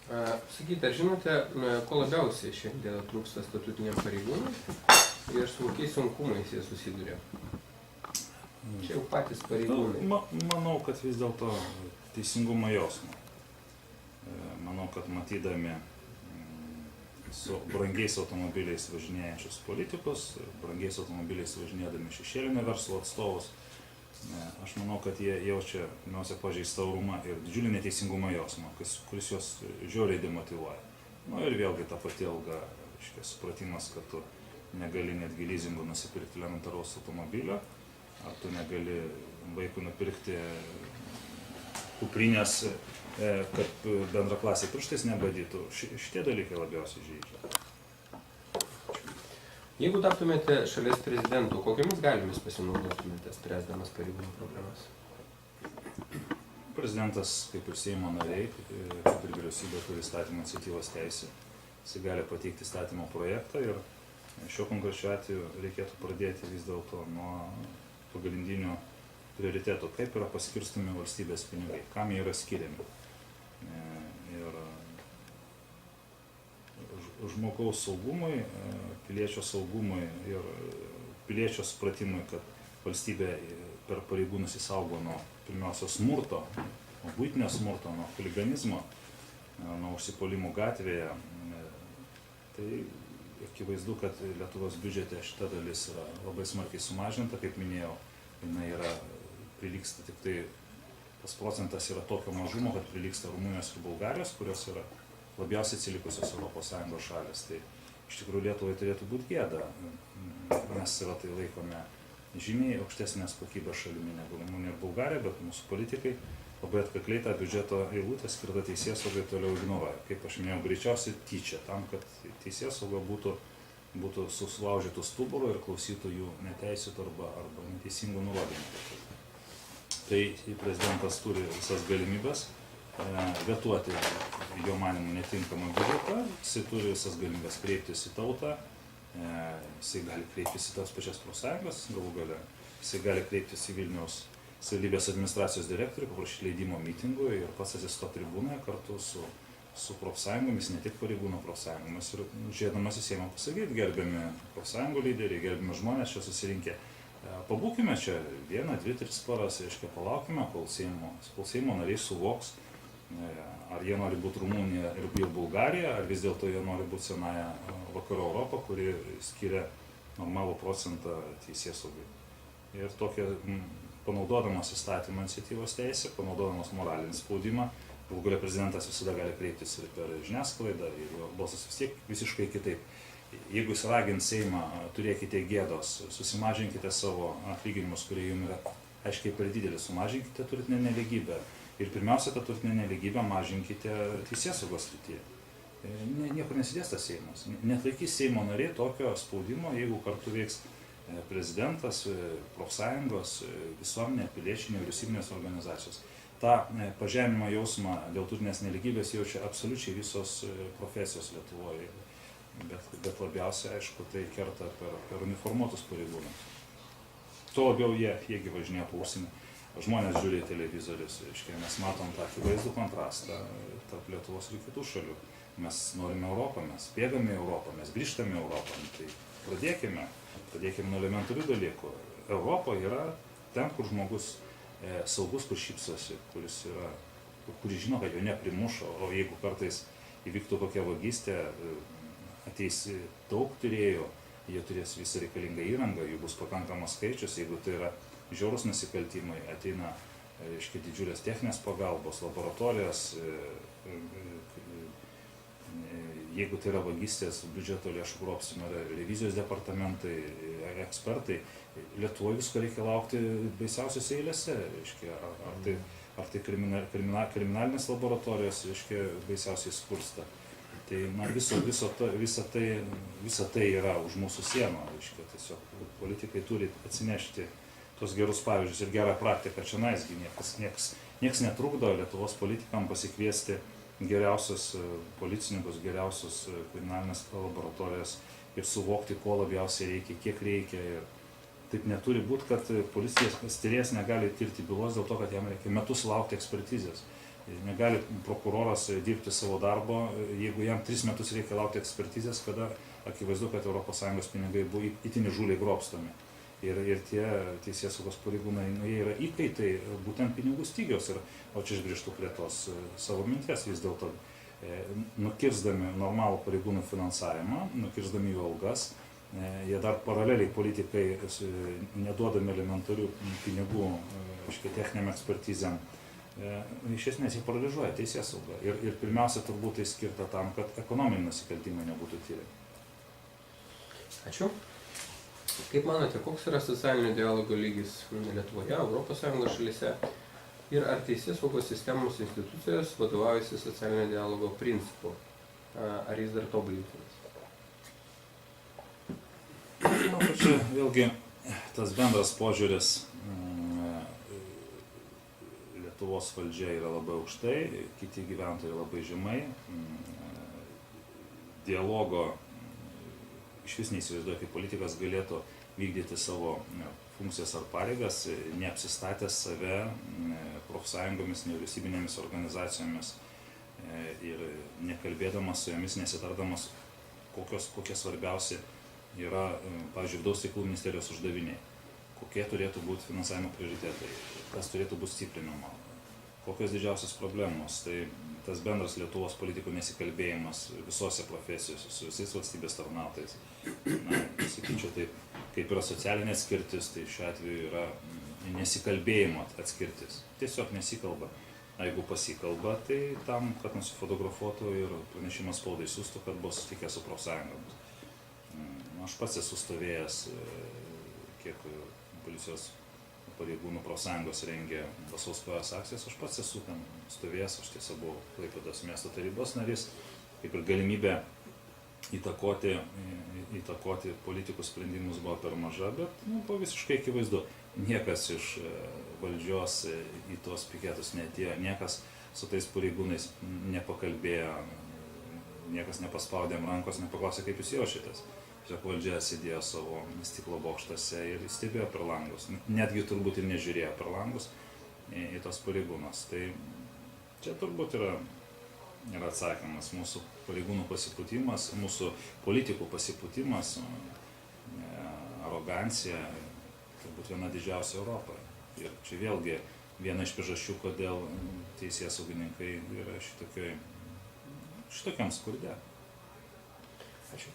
Sakykite, ar žinote, ko labiausiai šiandien trūksta statutiniam pareigūnui ir su kokiais sunkumais jie susiduria? Čia jau patys pareigūnai. Manau, kad vis dėlto teisingumo jausmo. Manau, kad matydami su brangiais automobiliais važinėjančius politikus, brangiais automobiliais važinėdami šešėlinio verslo atstovus, aš manau, kad jie jaučia pirmiausia pažeistą orumą ir didžiulį neteisingumą jausmą, kuris juos žiauriai demotyvuoja. Ir vėlgi ta pati alga, supratimas, kad tu negali netgi lizingu nusipirkti elementaraus automobilio, ar tu negali vaikui nupirkti kuprinės, kad bendraklasiai pirštais nebadytų. Šitie dalykai labiausiai žeidžia. Jeigu taptumėte šalies prezidentu, kokiamis galiomis pasinaudotumėte spręsdamas pareigūnų problemas? Prezidentas, kaip ir Seimo nariai, kaip ir vyriausybė, turi įstatymo iniciatyvos teisę. Jis gali pateikti įstatymo projektą ir šiuo konkrečiu atveju reikėtų pradėti vis dėlto nuo pagrindinių prioritetų, kaip yra paskirstomi valstybės pinigai, kam jie yra skiriami. Ir žmogaus saugumui, piliečio saugumui ir piliečio supratimui, kad valstybė per pareigūnus įsaugo nuo pirmiausia smurto, nuo buitinio smurto, nuo chuliganizmo, nuo užsipuolimų gatvėje. Tai akivaizdu, kad Lietuvos biudžete šita dalis yra labai smarkiai sumažinta, kaip minėjau, jinai yra prilygsta tik tai, tas procentas yra tokio mažumo, kad prilygsta Rumunijos ir Bulgarijos, kurios yra labiausiai atsilikusios ES šalis. Tai iš tikrųjų Lietuvai turėtų būti gėda. Mes save tai laikome žymiai aukštesnės kokybės šalimi negu Rumunija ir Bulgarija, bet mūsų politikai labai atkakliai tą biudžeto eilutę skirtą teisėsaugai toliau ignoruoja. Kaip aš minėjau, greičiausiai tyčia, tam, kad teisėsauga būtų susilaužytų stuburo ir klausytų jų neteisėtų arba neteisingų nurodymų. Tai prezidentas turi visas galimybės vetuoti jo manymu netinkamą biudžetą, jisai turi visas galimybės kreiptis į tautą, jisai gali kreiptis į tas pačias profsąjungas, galų gale, jisai gali kreiptis į Vilniaus savivaldybės administracijos direktorių, paprašyti leidimo mitingų ir pats atsistoti tribūnoje kartu su profsąjungomis, ne tik pareigūnų profsąjungomis. Ir žiūrėdamas į Seimą pasakyti, gerbiami profsąjungų lyderiai, gerbiami žmonės čia susirinkę, pabūkime čia 1, 2, 3 paras, palaukime, kol Seimo nariai suvoks, ar jie nori būti Rumunija ir Bulgarija, ar vis dėlto jie nori būti senąją vakarų Europą, kuri skiria normalų procentą teisėsaugai. Ir tokia, panaudodamas įstatymo iniciatyvos teisę, panaudodamas moralinį spaudimą, galų gale prezidentas visada gali kreiptis ir per žiniasklaidą, ir jo balsas vis tiek visiškai kitaip. Jeigu jis ragins Seimą, turėkite gėdos, susimažinkite savo atlyginimus, kurie jums yra aiškiai per didelį, sumažinkite turtinę nelygybę. Ir pirmiausia, tą turtinę nelygybę mažinkite teisėsaugos srityje. Niekur nesidės tas Seimas. Neatlaikys Seimo nariai tokio spaudimo, jeigu kartu veiks prezidentas, profsąjungos, visuomenė, piliečiai, nevyriausybinės organizacijos. Ta pažeminimo jausmą dėl turtinės nelygybės jaučia absoliučiai visos profesijos Lietuvoje. Bet labiausiai, aišku, tai kerta per uniformuotus pareigūnus. Tuo labiau jiegi važinėja po užsienį. Žmonės žiūri televizorius, mes matom tą akivaizdų kontrastą tarp Lietuvos ir kitų šalių. Mes norime Europą, mes bėgame į Europą, mes grįžtame į Europą. Tai pradėkime nuo elementarių dalykų. Europa yra ten, kur žmogus saugus, kur šypsosi, kuris žino, kad jo neprimušo, o jeigu kartais įvyktų kokia vagystė, ateis daug tyrėjų, jie turės visą reikalingą įrangą, jų bus pakankamas skaičius, jeigu tai yra žiaurūs nusikaltimai, ateina didžiulės techninės pagalbos, laboratorijos, jeigu tai yra vagystės, biudžeto lėšų grobstymo, revizijos departamentai, ekspertai, Lietuvoje visko reikia laukti baisiausiose eilėse, ar tai kriminalinės laboratorijos, baisiausiai skursta. Tai visa tai yra už mūsų sienų, tiesiog politikai turi atsinešti tos gerus pavyzdžius ir gerą praktiką čia naisgi. Niekas netrukdo Lietuvos politikam pasikviesti geriausius policininkus, geriausius kriminalinės laboratorijas ir suvokti, ko labiausiai reikia, kiek reikia. Ir taip neturi būti, kad policijos tyrėjas negali tirti bylos dėl to, kad jam reikia metus laukti ekspertizės. Negali prokuroras dirbti savo darbo, jeigu jam 3 metus reikia laukti ekspertizės, kada akivaizdu, kad ES pinigai buvo itin įžūliai grobstomi. Ir tie teisėsaugos pareigūnai, jie yra įkaitai būtent pinigų stygiaus. O čia aš grįžtu prie tos savo minties, vis dėlto nukirsdami normalų pareigūnų finansavimą, nukirsdami jų algas, jie dar paraleliai politikai, neduodami elementarių pinigų techniniam ekspertizėm, iš esmės jie paralyžuoja teisėsaugą. Ir pirmiausia, turbūt tai skirta tam, kad ekonominiai nusikaltimai nebūtų tiriami. Ačiū. Kaip manote, koks yra socialinio dialogo lygis Lietuvoje, ES šalyse ir ar teisėsaugos sistemos institucijos vadovaujasi socialinio dialogo principu? Ar jis dar tobulintinas? Manau, kad čia vėlgi tas bendras požiūris, Lietuvos valdžia yra labai aukštai, kiti gyventojai labai žemai. Dialogo iš vis neįsivaizduoja, kaip politikas galėtų vykdyti savo funkcijas ar pareigas, neapsistatęs save profsąjungomis, nevyriausybinėmis organizacijomis ir nekalbėdamas su jomis, nesitardamas, kokie svarbiausi yra, pavyzdžiui, Vidaus reikalų ministerijos uždaviniai, kokie turėtų būti finansavimo prioritetai, kas turėtų būti stiprinama, kokios didžiausios problemos. Tai tas bendras Lietuvos politikų nesikalbėjimas visose profesijose, su visais valstybės tarnautojais. Sakyčiau, taip, kaip yra socialinė atskirtis, tai šiuo atveju yra nesikalbėjimo atskirtis. Tiesiog nesikalba. Jeigu pasikalba, tai tam, kad nusifotografuotų ir pranešimas spaudai siųstų, kad buvo susitikęs su profsąjungomis. Aš pats esu stovėjęs, kiek policijos pareigūnų profsąjungos rengė Basaus kojos akcijas, aš pats esu ten stovėjęs, aš tiesa buvau Klaipėdos miesto tarybos narys, kaip ir galimybė įtakoti politikų sprendimus buvo per maža, bet buvo visiškai akivaizdu, niekas iš valdžios į tuos piketus neatėjo, niekas su tais pareigūnais nepakalbėjo, niekas nepaspaudėm rankos, nepaklausė, kaip jūs jaučiatės. Tiesiog valdžia sėdėjo savo stiklo bokštuose ir stebėjo per langus. Netgi turbūt ir nežiūrėjo per langus į tos pareigūnus. Tai čia turbūt yra atsakymas. Mūsų pareigūnų pasipūtimas, mūsų politikų pasipūtimas, arogancija, turbūt viena didžiausia Europoje. Ir čia vėlgi viena iš priežasčių, kodėl teisėsaugininkai yra šitokiam skurde. Ačiū.